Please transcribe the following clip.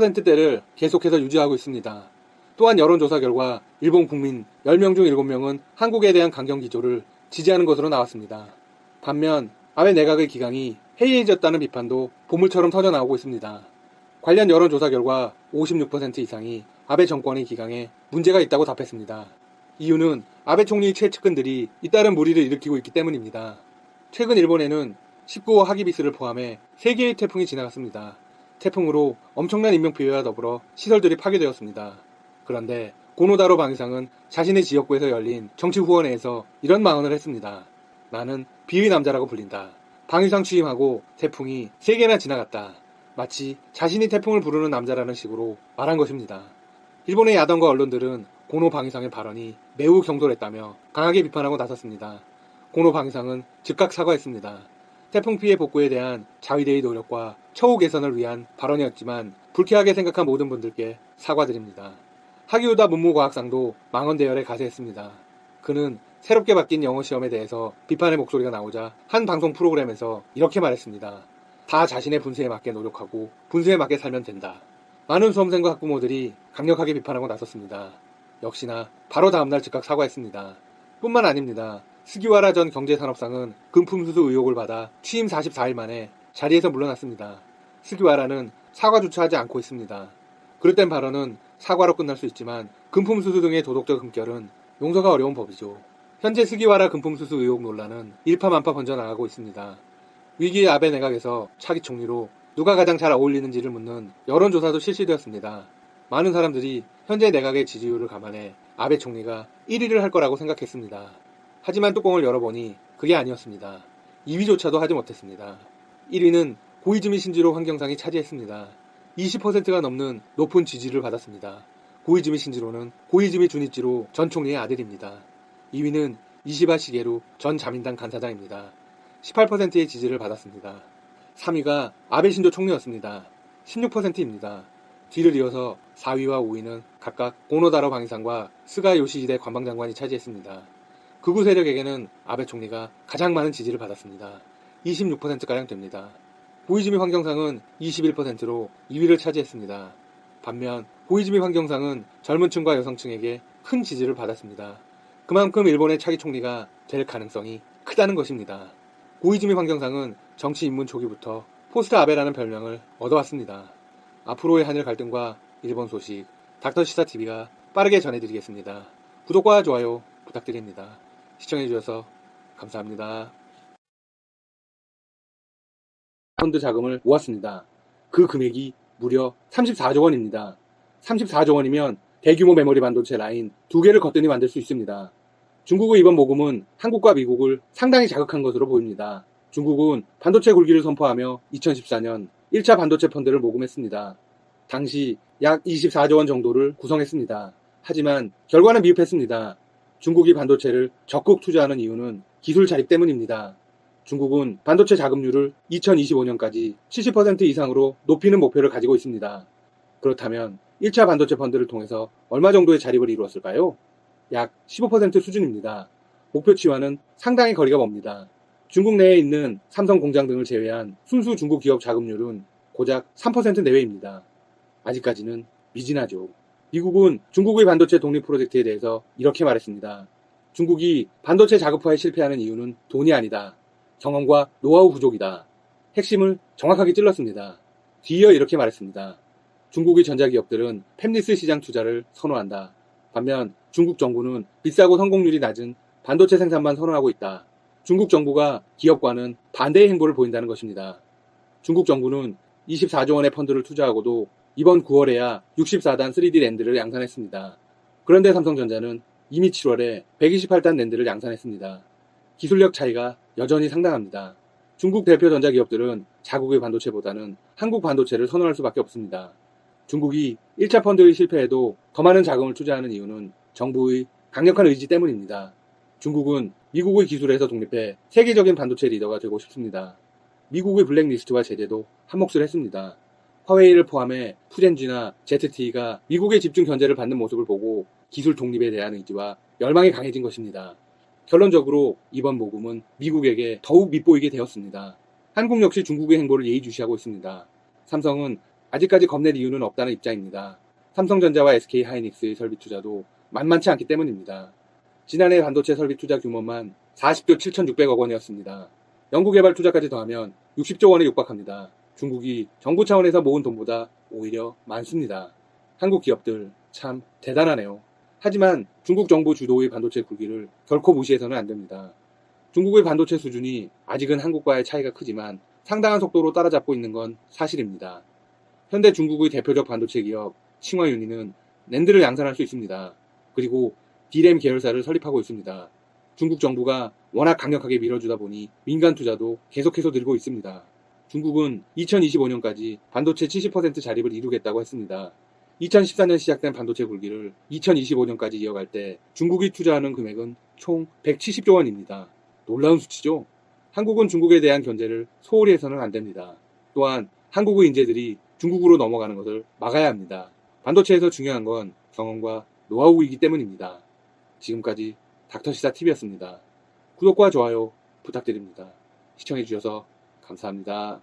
%대를 계속해서 유지하고 있습니다. 또한 여론조사 결과 일본 국민 10명 중 7명은 한국에 대한 강경 기조를 지지하는 것으로 나왔습니다. 반면 아베 내각의 기강이 해이해졌다는 비판도 보물처럼 터져나오고 있습니다. 관련 여론조사 결과 56% 이상이 아베 정권의 기강에 문제가 있다고 답했습니다. 이유는 아베 총리의 최측근들이 잇따른 무리를 일으키고 있기 때문입니다. 최근 일본에는 19호 하기비스를 포함해 3개의 태풍이 지나갔습니다. 태풍으로 엄청난 인명피해와 더불어 시설들이 파괴되었습니다. 그런데 고노다로 방위상은 자신의 지역구에서 열린 정치후원회에서 이런 망언을 했습니다. 나는 비의 남자라고 불린다. 방위상 취임하고 태풍이 3개나 지나갔다. 마치 자신이 태풍을 부르는 남자라는 식으로 말한 것입니다. 일본의 야당과 언론들은 고노 방위상의 발언이 매우 경솔했다며 강하게 비판하고 나섰습니다. 고노 방위상은 즉각 사과했습니다. 태풍 피해 복구에 대한 자위대의 노력과 처우 개선을 위한 발언이었지만 불쾌하게 생각한 모든 분들께 사과드립니다. 하기우다 문무과학상도 망언 대열에 가세했습니다. 그는 새롭게 바뀐 영어 시험에 대해서 비판의 목소리가 나오자 한 방송 프로그램에서 이렇게 말했습니다. 다 자신의 분수에 맞게 노력하고 분수에 맞게 살면 된다. 많은 수험생과 학부모들이 강력하게 비판하고 나섰습니다. 역시나 바로 다음날 즉각 사과했습니다. 뿐만 아닙니다. 스기와라 전 경제산업상은 금품수수 의혹을 받아 취임 44일 만에 자리에서 물러났습니다. 스기와라는 사과조차 하지 않고 있습니다. 그릇된 발언은 사과로 끝날 수 있지만 금품수수 등의 도덕적 흠결은 용서가 어려운 법이죠. 현재 스기와라 금품수수 의혹 논란은 일파만파 번져나가고 있습니다. 위기의 아베 내각에서 차기 총리로 누가 가장 잘 어울리는지를 묻는 여론조사도 실시되었습니다. 많은 사람들이 현재 내각의 지지율을 감안해 아베 총리가 1위를 할 거라고 생각했습니다. 하지만 뚜껑을 열어보니 그게 아니었습니다. 2위조차도 하지 못했습니다. 1위는 고이즈미 신지로 환경상이 차지했습니다. 20%가 넘는 높은 지지를 받았습니다. 고이즈미 신지로는 고이즈미 주니치로 전 총리의 아들입니다. 2위는 이시바 시게루 전 자민당 간사장입니다. 18%의 지지를 받았습니다. 3위가 아베 신조 총리였습니다. 16%입니다. 뒤를 이어서 4위와 5위는 각각 고노다로 방위상과 스가 요시히데 관방장관이 차지했습니다. 극우 세력에게는 아베 총리가 가장 많은 지지를 받았습니다. 26%가량 됩니다. 고이즈미 환경상은 21%로 2위를 차지했습니다. 반면 고이즈미 환경상은 젊은 층과 여성층에게 큰 지지를 받았습니다. 그만큼 일본의 차기 총리가 될 가능성이 크다는 것입니다. 고이즈미 환경상은 정치 입문 초기부터 포스트 아베라는 별명을 얻어왔습니다. 앞으로의 한일 갈등과 일본 소식 닥터시사TV가 빠르게 전해드리겠습니다. 구독과 좋아요 부탁드립니다. 시청해주셔서 감사합니다. 펀드 자금을 모았습니다. 그 금액이 무려 34조 원입니다. 34조 원이면 대규모 메모리 반도체 라인 2개를 거뜬히 만들 수 있습니다. 중국의 이번 모금은 한국과 미국을 상당히 자극한 것으로 보입니다. 중국은 반도체 굴기를 선포하며 2014년 1차 반도체 펀드를 모금했습니다. 당시 약 24조 원 정도를 구성했습니다. 하지만 결과는 미흡했습니다. 중국이 반도체를 적극 투자하는 이유는 기술 자립 때문입니다. 중국은 반도체 자금률을 2025년까지 70% 이상으로 높이는 목표를 가지고 있습니다. 그렇다면 1차 반도체 펀드를 통해서 얼마 정도의 자립을 이루었을까요? 약 15% 수준입니다. 목표치와는 상당히 거리가 멉니다. 중국 내에 있는 삼성 공장 등을 제외한 순수 중국 기업 자금률은 고작 3% 내외입니다. 아직까지는 미진하죠. 미국은 중국의 반도체 독립 프로젝트에 대해서 이렇게 말했습니다. 중국이 반도체 자급화에 실패하는 이유는 돈이 아니다. 경험과 노하우 부족이다. 핵심을 정확하게 찔렀습니다. 뒤이어 이렇게 말했습니다. 중국의 전자기업들은 팹리스 시장 투자를 선호한다. 반면 중국 정부는 비싸고 성공률이 낮은 반도체 생산만 선호하고 있다. 중국 정부가 기업과는 반대의 행보를 보인다는 것입니다. 중국 정부는 24조 원의 펀드를 투자하고도 이번 9월에야 64단 3D 랜드를 양산했습니다. 그런데 삼성전자는 이미 7월에 128단 랜드를 양산했습니다. 기술력 차이가 여전히 상당합니다. 중국 대표 전자기업들은 자국의 반도체보다는 한국 반도체를 선호할 수밖에 없습니다. 중국이 1차 펀드의 실패에도 더 많은 자금을 투자하는 이유는 정부의 강력한 의지 때문입니다. 중국은 미국의 기술에서 독립해 세계적인 반도체 리더가 되고 싶습니다. 미국의 블랙리스트와 제재도 한몫을 했습니다. 화웨이를 포함해 푸젠지나 ZTE가 미국의 집중 견제를 받는 모습을 보고 기술 독립에 대한 의지와 열망이 강해진 것입니다. 결론적으로 이번 모금은 미국에게 더욱 밉보이게 되었습니다. 한국 역시 중국의 행보를 예의주시하고 있습니다. 삼성은 아직까지 겁낼 이유는 없다는 입장입니다. 삼성전자와 SK하이닉스의 설비 투자도 만만치 않기 때문입니다. 지난해 반도체 설비 투자 규모만 40조 7,600억 원이었습니다. 연구개발 투자까지 더하면 60조 원에 육박합니다. 중국이 정부 차원에서 모은 돈보다 오히려 많습니다. 한국 기업들 참 대단하네요. 하지만 중국 정부 주도의 반도체 굴기를 결코 무시해서는 안 됩니다. 중국의 반도체 수준이 아직은 한국과의 차이가 크지만 상당한 속도로 따라잡고 있는 건 사실입니다. 현대 중국의 대표적 반도체 기업 칭화윤리는 낸드를 양산할 수 있습니다. 그리고 D램 계열사를 설립하고 있습니다. 중국 정부가 워낙 강력하게 밀어주다 보니 민간 투자도 계속해서 늘고 있습니다. 중국은 2025년까지 반도체 70% 자립을 이루겠다고 했습니다. 2014년 시작된 반도체 굴기를 2025년까지 이어갈 때 중국이 투자하는 금액은 총 170조 원입니다. 놀라운 수치죠? 한국은 중국에 대한 견제를 소홀히 해서는 안 됩니다. 또한 한국의 인재들이 중국으로 넘어가는 것을 막아야 합니다. 반도체에서 중요한 건 경험과 노하우이기 때문입니다. 지금까지 닥터시사TV였습니다. 구독과 좋아요 부탁드립니다. 시청해주셔서 감사합니다.